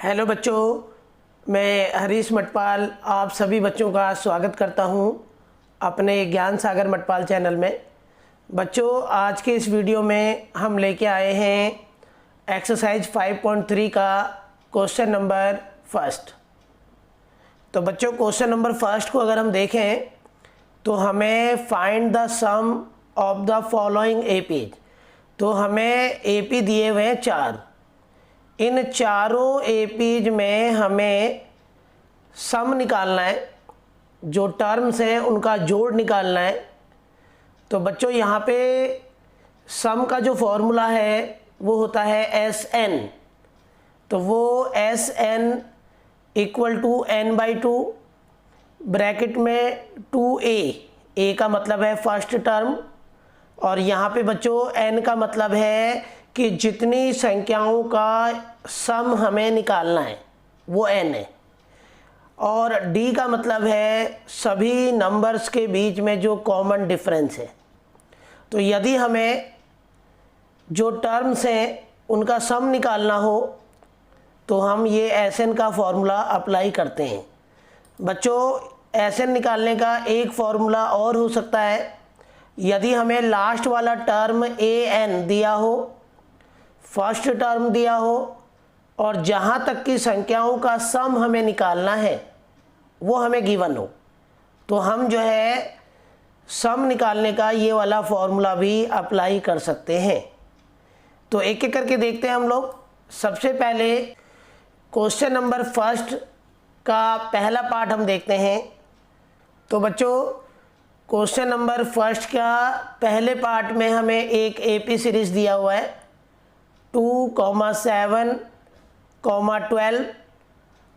Hello बच्चों, मैं हरीश मटपाल आप सभी बच्चों का स्वागत करता हूं अपने ज्ञान सागर मटपाल चैनल में। बच्चों, आज के इस वीडियो में हम लेके आए हैं एक्सरसाइज 5.3 का क्वेश्चन नंबर फर्स्ट। तो बच्चों, क्वेश्चन नंबर फर्स्ट को अगर हम देखें तो हमें find the sum of the following APs. तो हमें एपी दिए हुए हैं 4। इन चारों एपीज में हमें सम निकालना है, जो टर्म्स हैं उनका जोड़ निकालना है। तो बच्चों, यहाँ पे सम का जो फॉर्मूला है वो होता है एस एन। तो वो S n equal to n by 2 bracket में 2a। ए का मतलब है फर्स्ट टर्म, और यहाँ पे बच्चों एन का मतलब है कि जितनी संख्याओं का सम हमें निकालना है वो एन है, और डी का मतलब है सभी नंबर्स के बीच में जो कॉमन डिफरेंस है। तो यदि हमें जो टर्म्स हैं उनका सम निकालना हो तो हम ये एस एन का फॉर्मूला अप्लाई करते हैं। बच्चों, एस एन निकालने का एक फॉर्मूला और हो सकता है। यदि हमें लास्ट वाला टर्म ए एन दिया हो, फर्स्ट टर्म दिया हो, और जहाँ तक की संख्याओं का सम हमें निकालना है वो हमें गिवन हो, तो हम जो है सम निकालने का ये वाला फॉर्मूला भी अप्लाई कर सकते हैं। तो एक एक करके देखते हैं हम लोग। सबसे पहले क्वेश्चन नंबर फर्स्ट का पहला पार्ट हम देखते हैं। तो बच्चों, क्वेश्चन नंबर फर्स्ट का पहले पार्ट में हमें एक एपी सीरीज दिया हुआ है 2, 7, 12,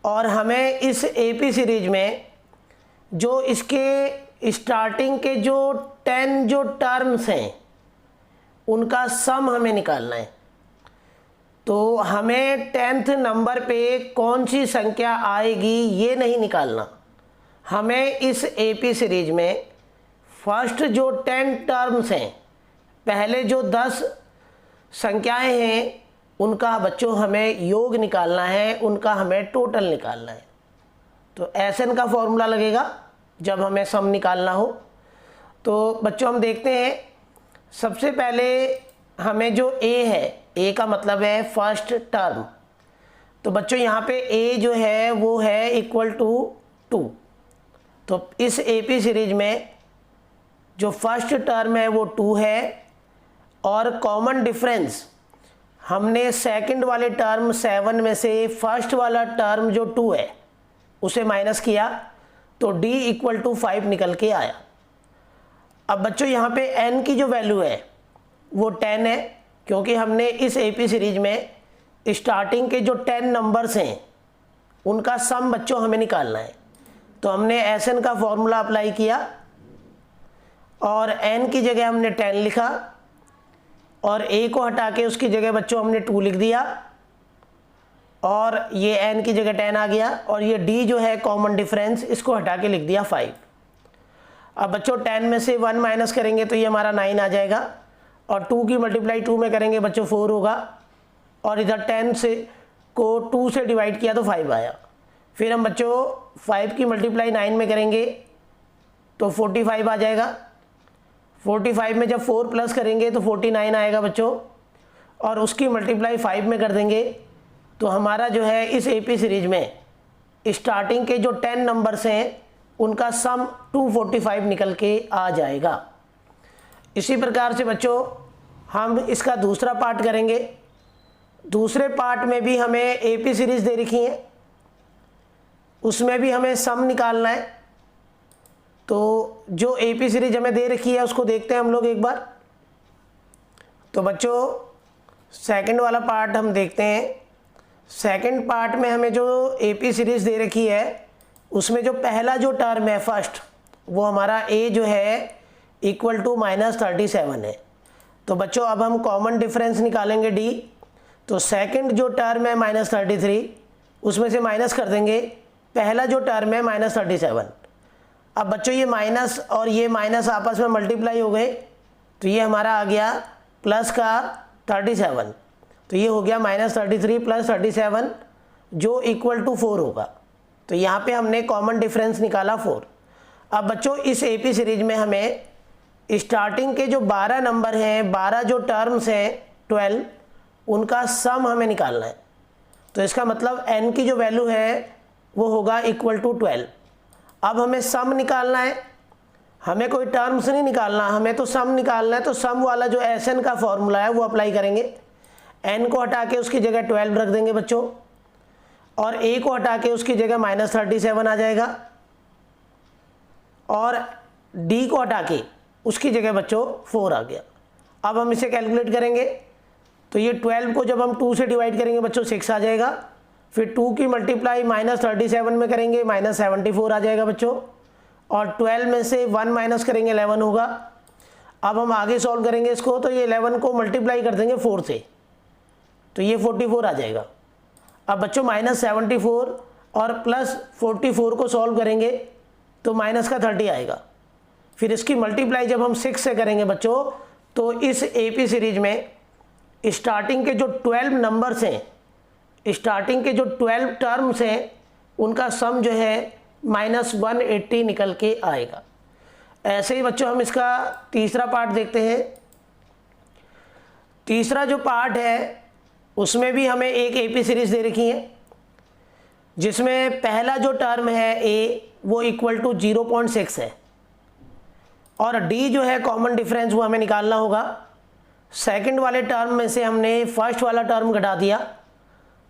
और हमें इस एपी सीरीज में जो इसके स्टार्टिंग के जो 10 जो टर्म्स हैं उनका सम हमें निकालना है। तो हमें 10th नंबर पे कौन सी संख्या आएगी ये नहीं निकालना, हमें इस एपी सीरीज में फर्स्ट जो 10 टर्म्स हैं, पहले जो 10 संख्याएं हैं उनका बच्चों हमें योग निकालना है, उनका हमें टोटल निकालना है। तो एस एन का फॉर्मूला लगेगा जब हमें सम निकालना हो। तो बच्चों, हम देखते हैं सबसे पहले हमें जो ए है, ए का मतलब है फर्स्ट टर्म। तो बच्चों यहाँ पे ए जो है वो है इक्वल टू 2। तो इस एपी सीरीज में जो फर्स्ट टर्म है वो 2 है, और कॉमन डिफरेंस हमने सेकंड वाले टर्म 7 में से फर्स्ट वाला टर्म जो 2 है उसे माइनस किया, तो d इक्वल टू 5 निकल के आया। अब बच्चों यहाँ पे n की जो वैल्यू है वो 10 है, क्योंकि हमने इस एपी सीरीज में स्टार्टिंग के जो 10 नंबर्स हैं उनका सम बच्चों हमें निकालना है। तो हमने एस एन का फॉर्मूला अप्लाई किया और n की जगह हमने 10 लिखा, और a को हटा के उसकी जगह बच्चों हमने 2 लिख दिया, और ये n की जगह 10 आ गया, और ये d जो है कॉमन डिफरेंस इसको हटा के लिख दिया 5। अब बच्चों 10 में से 1 माइनस करेंगे तो ये हमारा 9 आ जाएगा, और 2 की मल्टीप्लाई 2 में करेंगे बच्चों 4 होगा, और इधर 10 से को 2 से डिवाइड किया तो 5 आया। फिर हम बच्चों 5 की मल्टीप्लाई 9 में करेंगे तो 45 आ जाएगा। 45 में जब 4 प्लस करेंगे तो 49 आएगा बच्चों, और उसकी मल्टीप्लाई 5 में कर देंगे तो हमारा जो है इस एपी सीरीज में स्टार्टिंग के जो 10 नंबर्स हैं उनका सम 245 निकल के आ जाएगा। इसी प्रकार से बच्चों हम इसका दूसरा पार्ट करेंगे। दूसरे पार्ट में भी हमें एपी सीरीज दे रखी है, उसमें भी हमें सम निकालना है। तो जो एपी सीरीज हमें दे रखी है उसको देखते हैं हम लोग एक बार। तो बच्चों सेकंड वाला पार्ट हम देखते हैं। सेकंड पार्ट में हमें जो एपी सीरीज दे रखी है उसमें जो पहला जो टर्म है फर्स्ट, वो हमारा ए जो है इक्वल टू -37 है। तो बच्चों अब हम कॉमन डिफरेंस निकालेंगे डी। तो सेकंड जो टर्म है -33, उसमें से माइनस कर देंगे पहला जो टर्म है -37। अब बच्चों ये माइनस और ये माइनस आपस में मल्टीप्लाई हो गए, तो ये हमारा आ गया प्लस का 37। तो ये हो गया -33 + 37 जो इक्वल टू 4 होगा। तो यहाँ पे हमने कॉमन डिफरेंस निकाला 4। अब बच्चों इस एपी सीरीज में हमें स्टार्टिंग के जो 12 नंबर हैं, 12 जो टर्म्स हैं 12, उनका सम हमें निकालना है। तो इसका मतलब n की जो वैल्यू है वो होगा इक्वल टू 12। अब हमें सम निकालना है, हमें कोई टर्म्स नहीं निकालना, हमें तो सम निकालना है। तो सम वाला जो Sn का फॉर्मूला है वो अप्लाई करेंगे। n को हटा के उसकी जगह 12 रख देंगे बच्चों, और a को हटा के उसकी जगह -37 आ जाएगा, और d को हटा के उसकी जगह बच्चों 4 आ गया। अब हम इसे कैलकुलेट करेंगे तो ये 12 को जब हम 2 से डिवाइड करेंगे बच्चों 6 आ जाएगा। फिर 2 की मल्टीप्लाई -37 में करेंगे -74 आ जाएगा बच्चों, और 12 में से 1 माइनस करेंगे 11 होगा। अब हम आगे सॉल्व करेंगे इसको, तो ये 11 को मल्टीप्लाई कर देंगे 4 से, तो ये 44 आ जाएगा। अब बच्चों -74 और +44 को सॉल्व करेंगे तो माइनस का 30 आएगा। फिर इसकी मल्टीप्लाई जब हम 6 से करेंगे बच्चों, तो इस एपी सीरीज में स्टार्टिंग के जो 12 नंबर्स हैं, स्टार्टिंग के जो 12 टर्म्स हैं, उनका सम जो है -180 निकल के आएगा। ऐसे ही बच्चों हम इसका तीसरा पार्ट देखते हैं। तीसरा जो पार्ट है उसमें भी हमें एक एपी सीरीज दे रखी है, जिसमें पहला जो टर्म है a वो इक्वल टू 0.6 है, और d जो है कॉमन डिफरेंस वो हमें निकालना होगा। सेकंड वाले टर्म में से हमने फर्स्ट वाला टर्म घटा दिया,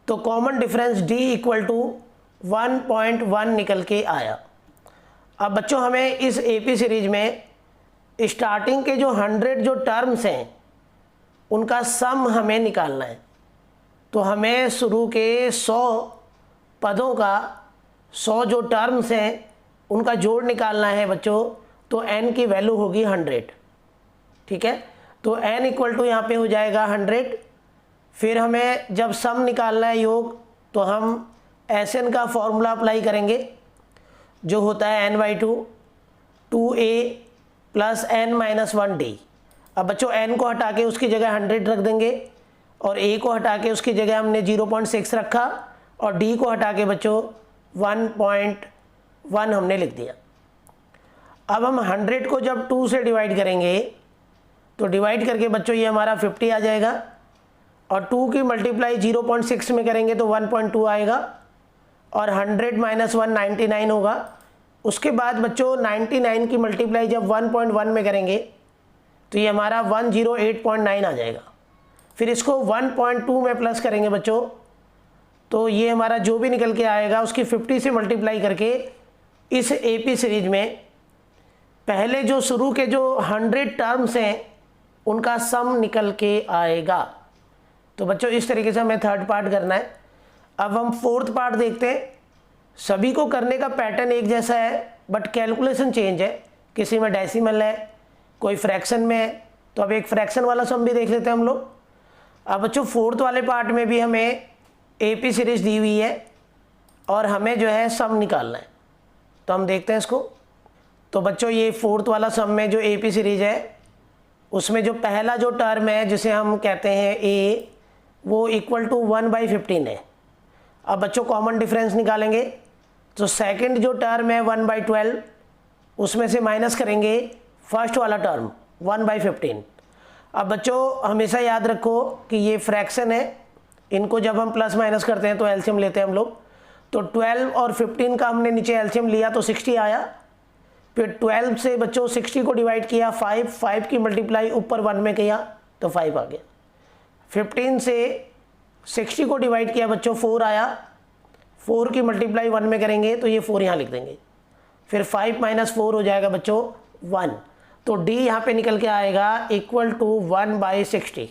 तो common difference d equal to 1.1 निकल के आया। अब बच्चों हमें इस एपी सीरीज में स्टार्टिंग के जो 100 जो टर्म्स हैं उनका सम हमें निकालना है। तो हमें शुरू के 100 पदों का, 100 जो टर्म्स हैं उनका जोड़ निकालना है बच्चों। तो n की वैल्यू होगी 100, ठीक है। तो n इक्वल टू यहाँ पे हो जाएगा 100। फिर हमें जब सम निकालना है योग, तो हम Sn का फॉर्मूला अप्लाई करेंगे, जो होता है n/2 2a + n-1d। अब बच्चों n को हटा के उसकी जगह 100 रख देंगे, और a को हटा के उसकी जगह हमने 0.6 रखा, और d को हटा के बच्चों 1.1 हमने लिख दिया। अब हम 100 को जब 2 से डिवाइड करेंगे, तो डिवाइड करके बच्चों ये हमारा 50 आ जाएगा, और 2 की मल्टीप्लाई 0.6 में करेंगे तो 1.2 आएगा, और 100 - 1 99 होगा। उसके बाद बच्चों 99 की मल्टीप्लाई जब 1.1 में करेंगे तो ये हमारा 108.9 आ जाएगा। फिर इसको 1.2 में प्लस करेंगे बच्चों, तो ये हमारा जो भी निकल के आएगा उसकी 50 से मल्टीप्लाई करके इस एपी सीरीज में पहले जो शुरू के जो 100 टर्म्स हैं उनका सम निकल के आएगा। तो बच्चों इस तरीके से हमें थर्ड पार्ट करना है। अब हम फोर्थ पार्ट देखते हैं। सभी को करने का पैटर्न एक जैसा है, बट कैलकुलेशन चेंज है। किसी में डेसिमल है, कोई फ्रैक्शन में है। तो अब एक फ्रैक्शन वाला सम भी देख लेते हैं हम लोग। अब बच्चों फोर्थ वाले पार्ट में भी हमें एपी सीरीज दी हुई है और हमें जो है सम निकालना है। तो हम देखते हैं इसको। तो बच्चों ये फोर्थ वाला सम में जो एपी सीरीज है उसमें जो पहला जो टर्म है जिसे हम कहते हैं ए, वो इक्वल टू 1/15 है। अब बच्चों कॉमन डिफरेंस निकालेंगे, तो सेकंड जो टर्म है 1/12, उसमें से माइनस करेंगे फर्स्ट वाला टर्म 1/15। अब बच्चों हमेशा याद रखो कि ये फ्रैक्शन है, इनको जब हम प्लस माइनस करते हैं तो एलसीएम लेते हैं हम लोग। तो 12 और 15 का हमने नीचे एलसीएम लिया तो 60 आया। फिर 12 से बच्चों 60 को डिवाइड किया 5 की मल्टीप्लाई ऊपर 1 में किया तो 5 आ गया। 15 से 60 को डिवाइड किया बच्चों 4 आया, 4 की मल्टीप्लाई 1 में करेंगे तो ये 4 यहाँ लिख देंगे। फिर 5 - 4 हो जाएगा बच्चों 1। तो d यहाँ पे निकल के आएगा इक्वल टू 1/60।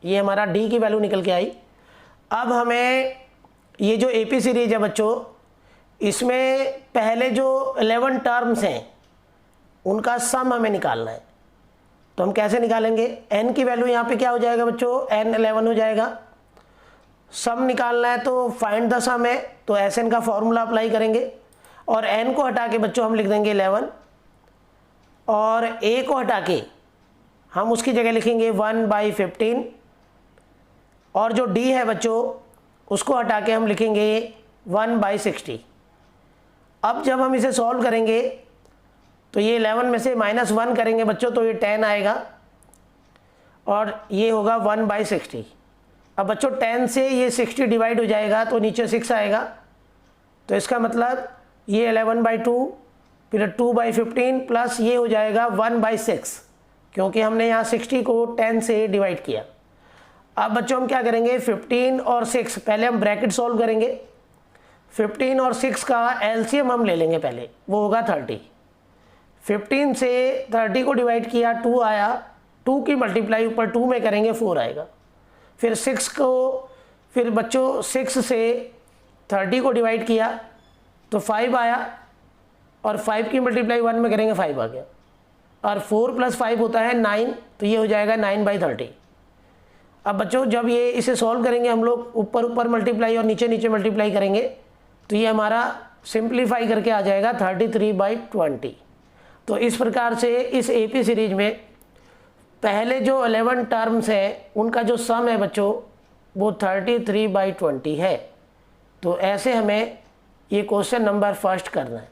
ये हमारा d की वैल्यू निकल के आई। अब हमें ये जो एपी सीरीज है बच्चों, इसमें पहले जो 11 टर्म्स हैं उनका सम हमें निकालना है। तो हम कैसे निकालेंगे? n की वैल्यू यहाँ पे क्या हो जाएगा बच्चों? n 11 हो जाएगा। सम निकालना है तो फाइंड द सम है, तो Sn का फॉर्मूला अप्लाई करेंगे और n को हटा के बच्चों हम लिख देंगे 11 और a को हटा के हम उसकी जगह लिखेंगे 1/15 और जो d है बच्चों उसको हटा के हम लिखेंगे 1/60। अब जब हम इसे सॉल्व करेंगे तो ये 11 में से -1 करेंगे बच्चों तो ये 10 आएगा और ये होगा 1/60। अब बच्चों 10 से ये 60 डिवाइड हो जाएगा तो नीचे 6 आएगा, तो इसका मतलब ये 11/2 फिर 2/15 प्लस ये हो जाएगा 1/6, क्योंकि हमने यहाँ 60 को 10 से डिवाइड किया। अब बच्चों हम क्या करेंगे, 15 और 6 पहले हम ब्रैकेट सॉल्व करेंगे। 15 और 6 का एलसीएम हम ले लेंगे पहले, वो होगा 30। 15 से 30 को डिवाइड किया 2 आया, 2 की मल्टीप्लाई ऊपर 2 में करेंगे 4 आएगा। फिर 6 को, फिर बच्चों 6 से 30 को डिवाइड किया तो 5 आया और 5 की मल्टीप्लाई 1 में करेंगे 5 आ गया, और 4 + 5 होता है 9, तो ये हो जाएगा 9/30। अब बच्चों जब ये इसे सॉल्व करेंगे हम लोग, ऊपर ऊपर मल्टीप्लाई और नीचे नीचे मल्टीप्लाई करेंगे तो ये हमारा सिंप्लीफाई करके आ जाएगा 33/20। तो इस प्रकार से इस एपी सीरीज में पहले जो 11 टर्म्स हैं उनका जो सम है बच्चों वो 33/20 है। तो ऐसे हमें ये क्वेश्चन नंबर फर्स्ट करना है।